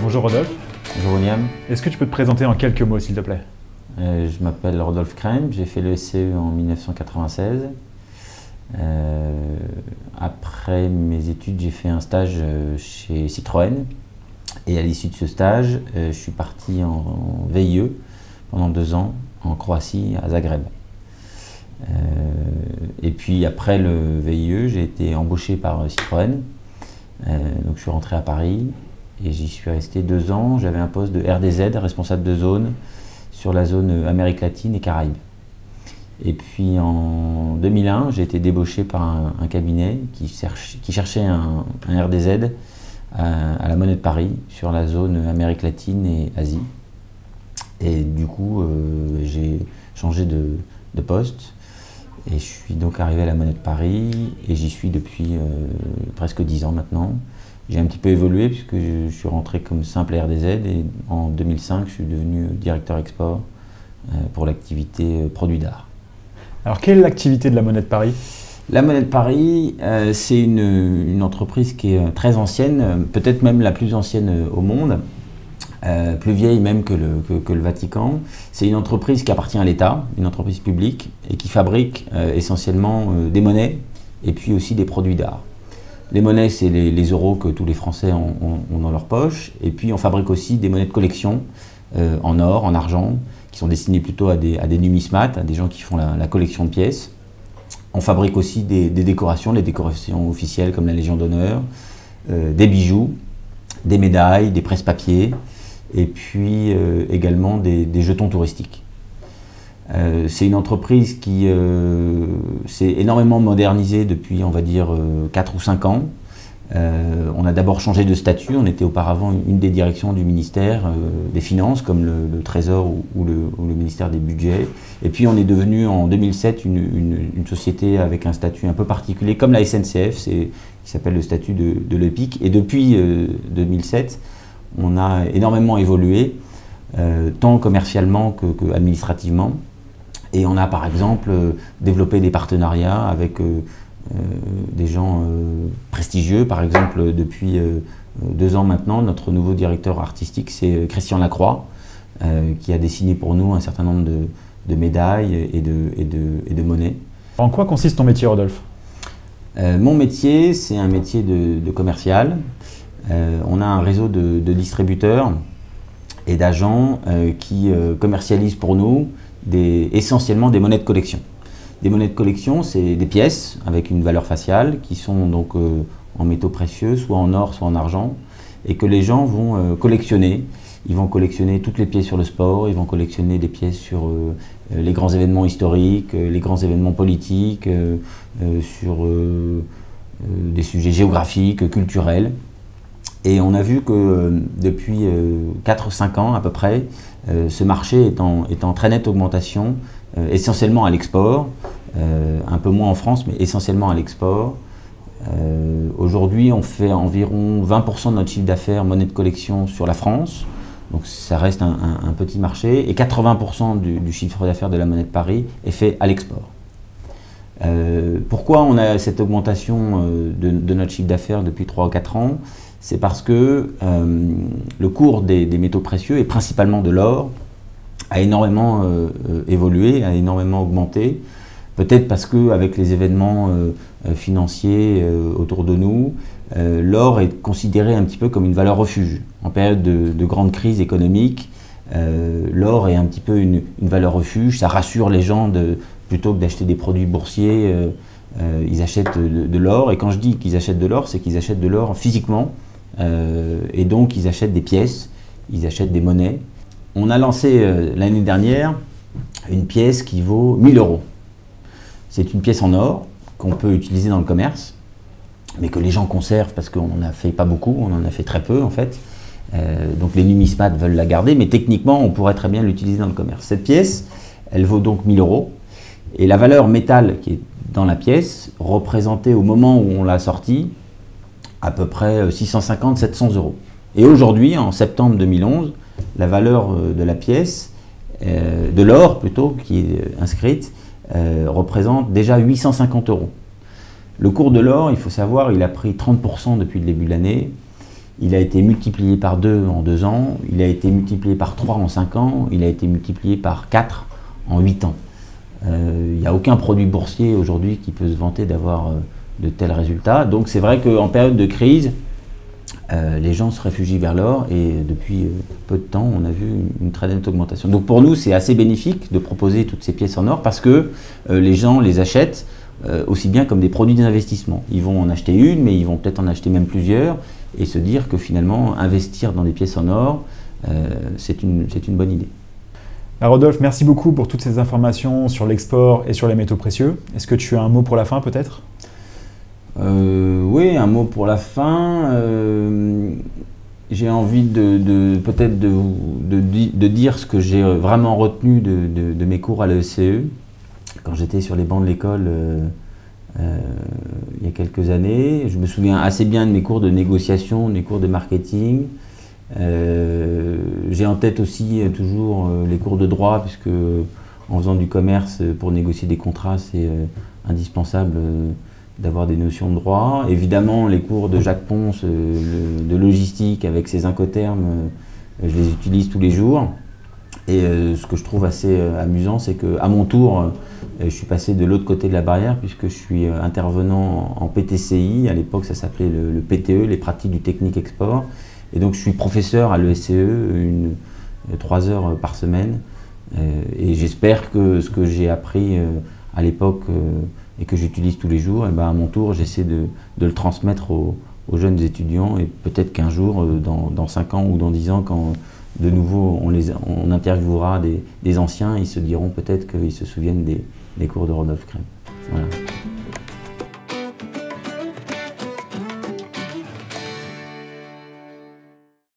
Bonjour Rodolphe. Bonjour William. Est-ce que tu peux te présenter en quelques mots s'il te plaît? Je m'appelle Rodolphe Crème, j'ai fait le SCE en 1996. Après mes études, j'ai fait un stage chez Citroën. Et à l'issue de ce stage, je suis parti en VIE pendant 2 ans en Croatie, à Zagreb. Et puis après le VIE, j'ai été embauché par Citroën. Donc je suis rentré à Paris et j'y suis resté 2 ans. J'avais un poste de RDZ, responsable de zone, sur la zone Amérique latine et Caraïbes. Et puis en 2001, j'ai été débauché par un cabinet qui cherchait un RDZ à la Monnaie de Paris, sur la zone Amérique latine et Asie. Et du coup, j'ai changé de poste et je suis donc arrivé à la Monnaie de Paris et j'y suis depuis presque 10 ans maintenant. J'ai un petit peu évolué puisque je suis rentré comme simple RDZ et en 2005, je suis devenu directeur export pour l'activité produits d'art. Alors, quelle est l'activité de la Monnaie de Paris? La Monnaie de Paris, c'est une entreprise qui est très ancienne, peut-être même la plus ancienne au monde, plus vieille même que le Vatican. C'est une entreprise qui appartient à l'État, une entreprise publique, et qui fabrique essentiellement des monnaies et puis aussi des produits d'art. Les monnaies, c'est les euros que tous les Français ont dans leur poche, et puis on fabrique aussi des monnaies de collection en or, en argent, qui sont destinées plutôt à des numismates, à des gens qui font la collection de pièces. On fabrique aussi des décorations, les décorations officielles comme la Légion d'honneur, des bijoux, des médailles, des presse-papiers, et puis également des jetons touristiques. C'est une entreprise qui s'est énormément modernisée depuis, on va dire, 4 ou 5 ans. On a d'abord changé de statut, on était auparavant une des directions du ministère des Finances, comme le Trésor ou le ministère des Budgets. Et puis on est devenu en 2007 une société avec un statut un peu particulier, comme la SNCF, qui s'appelle le statut de l'EPIC. Et depuis 2007, on a énormément évolué, tant commercialement que administrativement. Et on a par exemple développé des partenariats avec des gens prestigieux. Par exemple, depuis 2 ans maintenant, notre nouveau directeur artistique, c'est Christian Lacroix, qui a dessiné pour nous un certain nombre de médailles et de monnaies. En quoi consiste ton métier, Rodolphe? Mon métier, c'est un métier de commercial. On a un réseau de distributeurs et d'agents qui commercialisent pour nous essentiellement des monnaies de collection. Des monnaies de collection, c'est des pièces avec une valeur faciale qui sont donc en métaux précieux, soit en or, soit en argent, et que les gens vont collectionner. Ils vont collectionner toutes les pièces sur le sport, ils vont collectionner des pièces sur les grands événements historiques, les grands événements politiques, sur des sujets géographiques, culturels. Et on a vu que depuis 4-5 ans à peu près, ce marché est en très nette augmentation, essentiellement à l'export, un peu moins en France, mais essentiellement à l'export. Aujourd'hui, on fait environ 20% de notre chiffre d'affaires monnaie de collection sur la France, donc ça reste un petit marché, et 80% du chiffre d'affaires de la Monnaie de Paris est fait à l'export. Pourquoi on a cette augmentation de notre chiffre d'affaires depuis 3 ou 4 ans? C'est parce que le cours des métaux précieux, et principalement de l'or, a énormément évolué, a énormément augmenté. Peut-être parce qu'avec les événements financiers autour de nous, l'or est considéré un petit peu comme une valeur refuge. En période de grande crise économique, l'or est un petit peu une valeur refuge. Ça rassure les gens plutôt que d'acheter des produits boursiers, ils achètent de l'or. Et quand je dis qu'ils achètent de l'or, c'est qu'ils achètent de l'or physiquement. Et donc ils achètent des pièces, ils achètent des monnaies. On a lancé l'année dernière une pièce qui vaut 1 000 €. C'est une pièce en or qu'on peut utiliser dans le commerce, mais que les gens conservent parce qu'on n'en a fait pas beaucoup, on en a fait très peu en fait. Donc les numismates veulent la garder, mais techniquement on pourrait très bien l'utiliser dans le commerce. Cette pièce, elle vaut donc 1 000 €, et la valeur métal qui est dans la pièce représentait au moment où on l'a sortie à peu près 650-700 €. Et aujourd'hui, en septembre 2011, la valeur de la pièce, de l'or plutôt, qui est inscrite, représente déjà 850 €. Le cours de l'or, il faut savoir, il a pris 30% depuis le début de l'année. Il a été multiplié par 2 en 2 ans, il a été multiplié par 3 en 5 ans, il a été multiplié par 4 en 8 ans. Il n'y a aucun produit boursier aujourd'hui qui peut se vanter d'avoir de tels résultats. Donc c'est vrai qu'en période de crise, les gens se réfugient vers l'or et depuis peu de temps, on a vu une très nette augmentation. Donc pour nous, c'est assez bénéfique de proposer toutes ces pièces en or parce que les gens les achètent aussi bien comme des produits d'investissement. Ils vont en acheter une, mais ils vont peut-être en acheter même plusieurs et se dire que finalement, investir dans des pièces en or, c'est une bonne idée. Rodolphe, merci beaucoup pour toutes ces informations sur l'export et sur les métaux précieux. Est-ce que tu as un mot pour la fin peut-être ? Oui, un mot pour la fin. J'ai envie peut-être de dire ce que j'ai vraiment retenu de mes cours à l'ESCE quand j'étais sur les bancs de l'école il y a quelques années. Je me souviens assez bien de mes cours de négociation, de mes cours de marketing. J'ai en tête aussi toujours les cours de droit, puisque en faisant du commerce pour négocier des contrats, c'est indispensable d'avoir des notions de droit. Évidemment, les cours de Jacques Ponce, de logistique avec ses incoterms, je les utilise tous les jours. Et ce que je trouve assez amusant, c'est qu'à mon tour, je suis passé de l'autre côté de la barrière, puisque je suis intervenant en PTCI. À l'époque, ça s'appelait le PTE, les pratiques du technique export. Et donc, je suis professeur à l'ESCE 3 heures par semaine. Et j'espère que ce que j'ai appris à l'époque et que j'utilise tous les jours, et ben à mon tour, j'essaie de le transmettre aux jeunes étudiants. Et peut-être qu'un jour, dans 5 ans ou dans 10 ans, quand de nouveau on interviewera des anciens, ils se diront peut-être qu'ils se souviennent des cours de Rodolphe Crème. Voilà.